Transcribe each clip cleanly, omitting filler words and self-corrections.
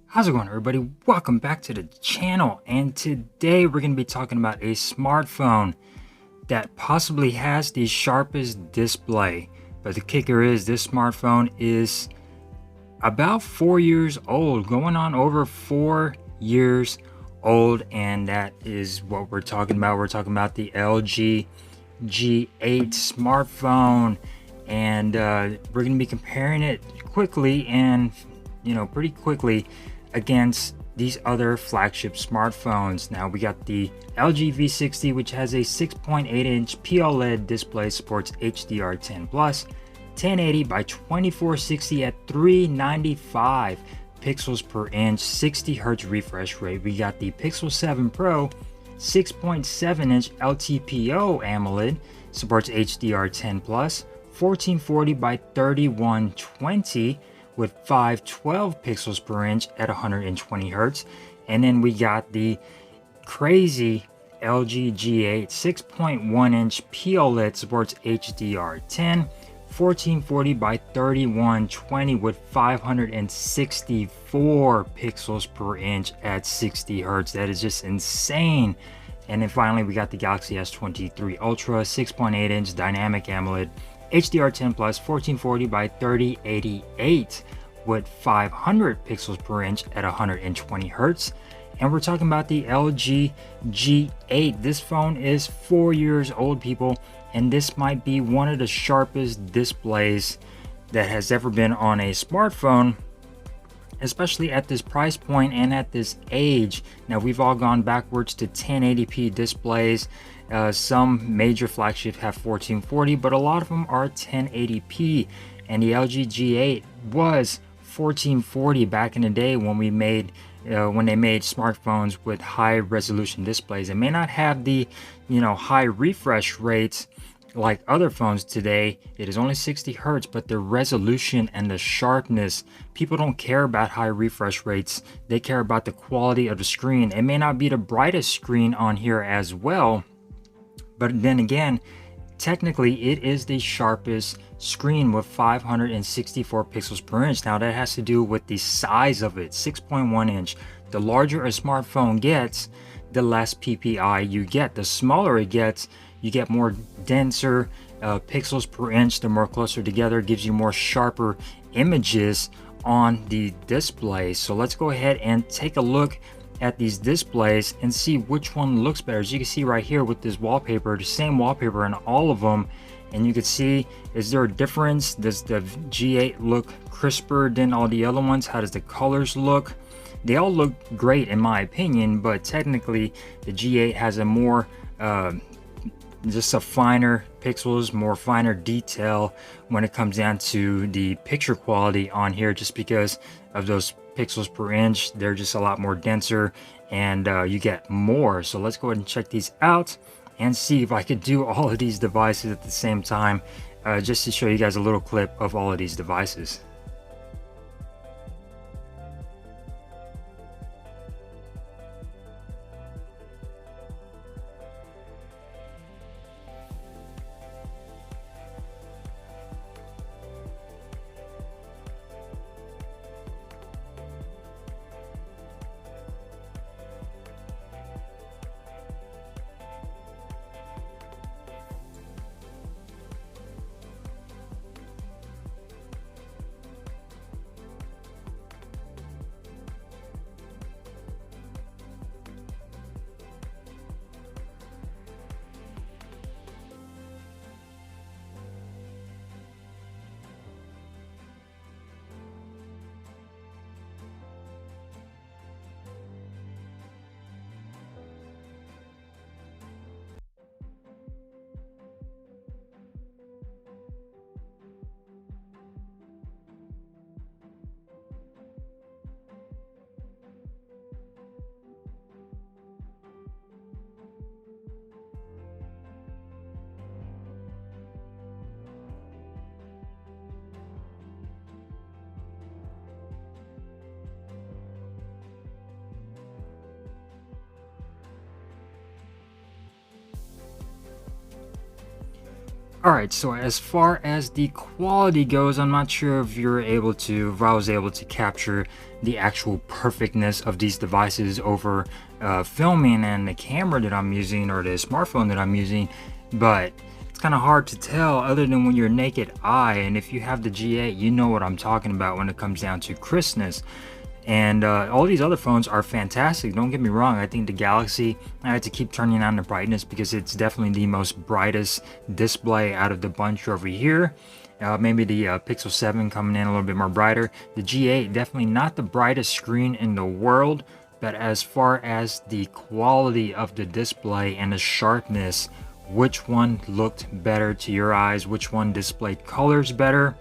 How's it going, everybody? Welcome back to the channel, and today we're going to be talking about a smartphone that possibly has the sharpest display. But the kicker is this smartphone is about 4 years old, going on over 4 years old, and that is what we're talking about. We're talking about the LG G8 smartphone, and we're going to be comparing it quickly and pretty quickly against these other flagship smartphones. Now we got the LG V60, which has a 6.8-inch POLED display, supports HDR10+, 1080 by 2460 at 395 pixels per inch, 60 hertz refresh rate. We got the Pixel 7 Pro, 6.7-inch LTPO AMOLED, supports HDR10+, 1440 by 3120 with 512 pixels per inch at 120 hertz. And then we got the crazy LG G8 6.1-inch POLED, supports HDR10, 1440 by 3120 with 564 pixels per inch at 60 hertz. That is just insane. And then finally we got the Galaxy S23 Ultra, 6.8-inch dynamic AMOLED, HDR10+, 1440 by 3088 with 500 pixels per inch at 120 hertz. And we're talking about the LG G8. This phone is 4 years old, people, and this might be one of the sharpest displays that has ever been on a smartphone, especially at this price point and at this age. Now, we've all gone backwards to 1080p displays. Some major flagships have 1440, but a lot of them are 1080p, and the LG G8 was 1440 back in the day when they made smartphones with high resolution displays. It may not have the high refresh rates like other phones today. It is only 60 hertz, but the resolution and the sharpness, people don't care about high refresh rates. They care about the quality of the screen. It may not be the brightest screen on here as well, but then again, technically it is the sharpest screen with 564 pixels per inch. Now that has to do with the size of it, 6.1 inch. The larger a smartphone gets, the less PPI you get. The smaller it gets, you get more denser pixels per inch. The more closer together, gives you more sharper images on the display. So let's go ahead and take a look at these displays and see which one looks better. As you can see right here with this wallpaper, the same wallpaper in all of them, and you can see, is there a difference? Does the G8 look crisper than all the other ones? How does the colors look? They all look great in my opinion, but technically the G8 has a more just a finer pixels, more finer detail when it comes down to the picture quality on here, just because of those pixels per inch. They're just a lot more denser, and you get more. So let's go ahead and check these out and see if I could do all of these devices at the same time, just to show you guys a little clip of all of these devices. Alright, so as far as the quality goes, I'm not sure if I was able to capture the actual perfectness of these devices over filming and the camera that I'm using or the smartphone that I'm using, but it's kind of hard to tell other than when you're naked eye, and if you have the G8, you know what I'm talking about when it comes down to crispness. And all these other phones are fantastic, don't get me wrong. I think the Galaxy, I had to keep turning on the brightness because it's definitely the most brightest display out of the bunch over here. Maybe the Pixel 7 coming in a little bit more brighter. The G8, definitely not the brightest screen in the world, but as far as the quality of the display and the sharpness, which one looked better to your eyes, which one displayed colors better,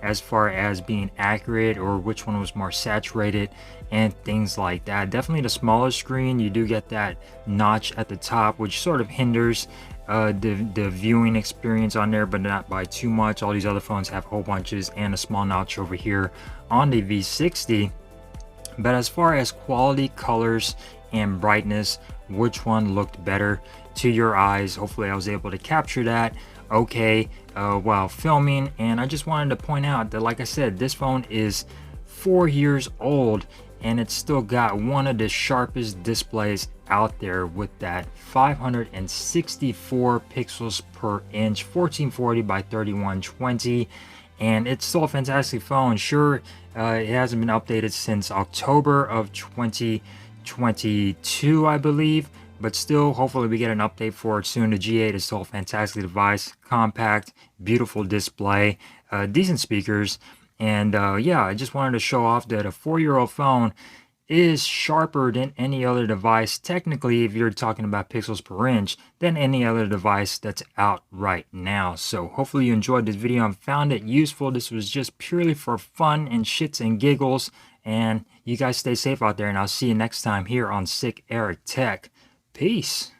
as far as being accurate, or which one was more saturated and things like that. Definitely the smaller screen, you do get that notch at the top, which sort of hinders the viewing experience on there, but not by too much. All these other phones have whole bunches and a small notch over here on the V60. But as far as quality, colors, and brightness, which one looked better to your eyes? Hopefully I was able to capture that okay while filming. And I just wanted to point out that, like I said, this phone is 4 years old and it's still got one of the sharpest displays out there with that 564 pixels per inch, 1440 by 3120. And it's still a fantastic phone. Sure, it hasn't been updated since October of 2022, I believe, but still, hopefully we get an update for it soon. The G8 is still a fantastic device, compact, beautiful display, decent speakers, and yeah, I just wanted to show off that a 4-year-old phone is sharper than any other device, technically, if you're talking about pixels per inch, than any other device that's out right now. So hopefully you enjoyed this video and found it useful. This was just purely for fun and shits and giggles, and you guys stay safe out there, and I'll see you next time here on Sick Eric Tech. Peace.